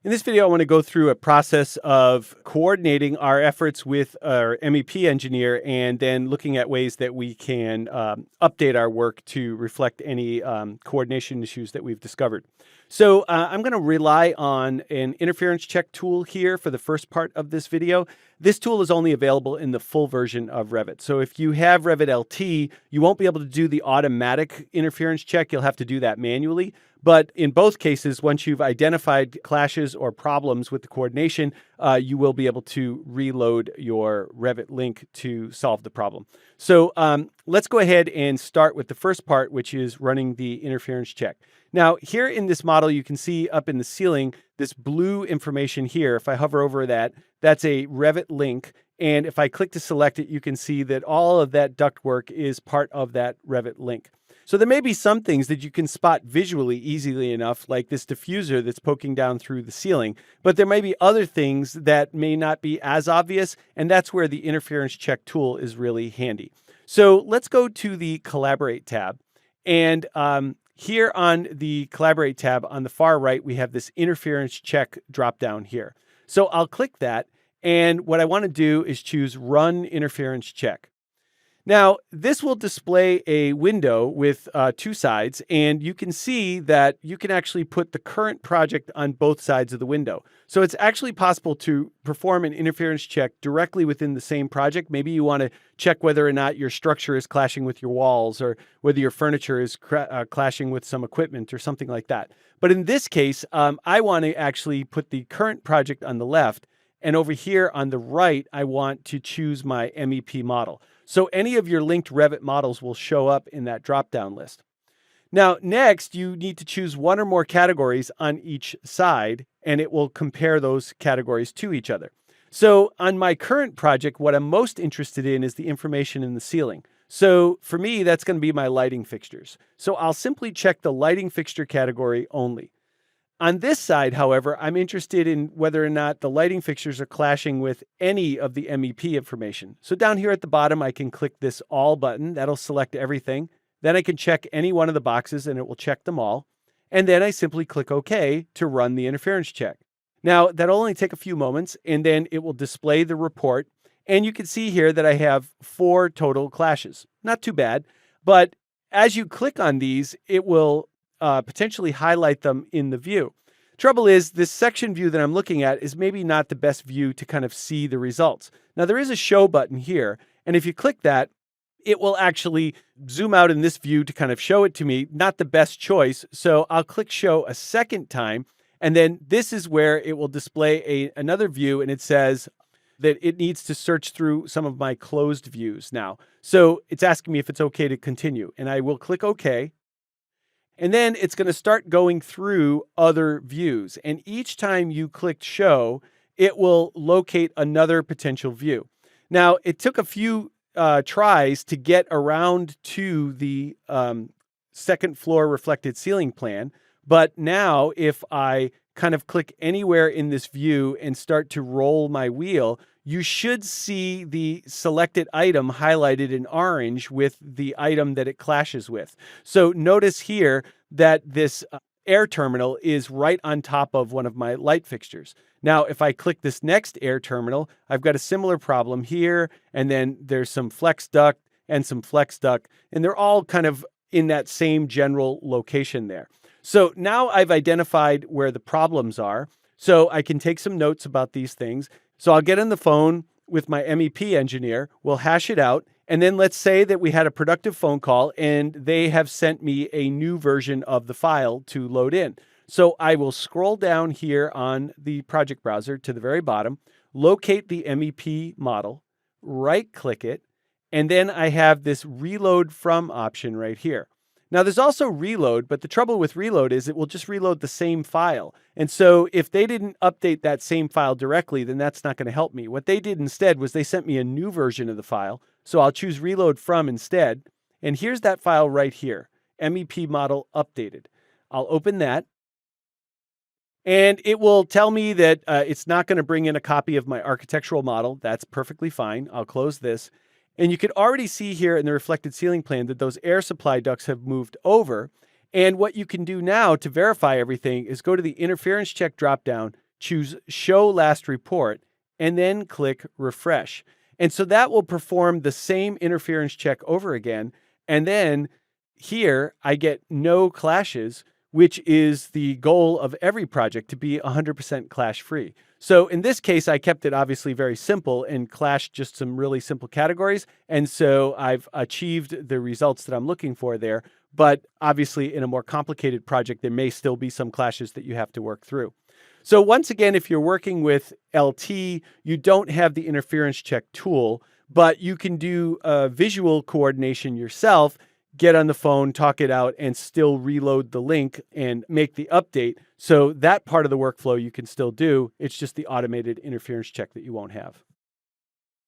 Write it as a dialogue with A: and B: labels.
A: In this video, I want to go through a process of coordinating our efforts with our MEP engineer and then looking at ways that we can update our work to reflect any coordination issues that we've discovered. So I'm going to rely on an interference check tool here for the first part of this video. This tool is only available in the full version of Revit. So if you have Revit LT, you won't be able to do the automatic interference check. You'll have to do that manually. But in both cases, once you've identified clashes or problems with the coordination, you will be able to reload your Revit link to solve the problem. So let's go ahead and start with the first part, which is running the interference check. Now, here in this model, you can see up in the ceiling, this blue information here. If I hover over that, that's a Revit link. And if I click to select it, you can see that all of that ductwork is part of that Revit link. So there may be some things that you can spot visually easily enough, like this diffuser that's poking down through the ceiling, but there may be other things that may not be as obvious, and that's where the interference check tool is really handy. So let's go to the Collaborate tab, and here on the Collaborate tab on the far right, we have this interference check dropdown here. So I'll click that, and what I want to do is choose Run Interference Check. Now, this will display a window with two sides, and you can see that you can actually put the current project on both sides of the window. So it's actually possible to perform an interference check directly within the same project. Maybe you want to check whether or not your structure is clashing with your walls or whether your furniture is clashing with some equipment or something like that. But in this case, I want to actually put the current project on the left, and over here on the right, I want to choose my MEP model. So any of your linked Revit models will show up in that drop-down list. Now, next, you need to choose one or more categories on each side, and it will compare those categories to each other. So on my current project, what I'm most interested in is the information in the ceiling. So for me, that's going to be my lighting fixtures. So I'll simply check the lighting fixture category only. On this side, however, I'm interested in whether or not the lighting fixtures are clashing with any of the MEP information. So down here at the bottom, I can click this All button. That'll select everything. Then I can check any one of the boxes and it will check them all. And then I simply click OK to run the interference check. Now, that'll only take a few moments, and then it will display the report. And you can see here that I have 4 total clashes. Not too bad. But as you click on these, it will potentially highlight them in the view. Trouble is, this section view that I'm looking at is maybe not the best view to kind of see the results. Now, there is a show button here, and if you click that, it will actually zoom out in this view to kind of show it to me. Not the best choice, so I'll click show a second time, and then this is where it will display another view, and it says that it needs to search through some of my closed views now. So it's asking me if it's okay to continue, and I will click OK. And then it's going to start going through other views. And each time you click show, it will locate another potential view. Now, it took a few tries to get around to the second floor reflected ceiling plan. But now if I kind of click anywhere in this view and start to roll my wheel, you should see the selected item highlighted in orange with the item that it clashes with. So notice here that this air terminal is right on top of one of my light fixtures. Now, if I click this next air terminal, I've got a similar problem here, and then there's some flex duct and some flex duct, and they're all kind of in that same general location there. So now I've identified where the problems are, so I can take some notes about these things. So I'll get on the phone with my MEP engineer, we'll hash it out, and then let's say that we had a productive phone call and they have sent me a new version of the file to load in. So I will scroll down here on the project browser to the very bottom, locate the MEP model, right-click it, and then I have this reload from option right here. Now, there's also reload, but the trouble with reload is it will just reload the same file. And so if they didn't update that same file directly, then that's not going to help me. What they did instead was they sent me a new version of the file. So I'll choose reload from instead. And here's that file right here, MEP model updated. I'll open that. And it will tell me that it's not going to bring in a copy of my architectural model. That's perfectly fine. I'll close this. And you can already see here in the reflected ceiling plan that those air supply ducts have moved over. And what you can do now to verify everything is go to the interference check dropdown, choose Show Last Report, and then click Refresh. And so that will perform the same interference check over again. And then here I get no clashes, which is the goal of every project, to be 100% clash free. So in this case, I kept it obviously very simple and clashed just some really simple categories. And so I've achieved the results that I'm looking for there. But obviously in a more complicated project, there may still be some clashes that you have to work through. So once again, if you're working with LT, you don't have the interference check tool, but you can do visual coordination yourself, get on the phone, talk it out, and still reload the link and make the update. So that part of the workflow you can still do. It's just the automated interference check that you won't have.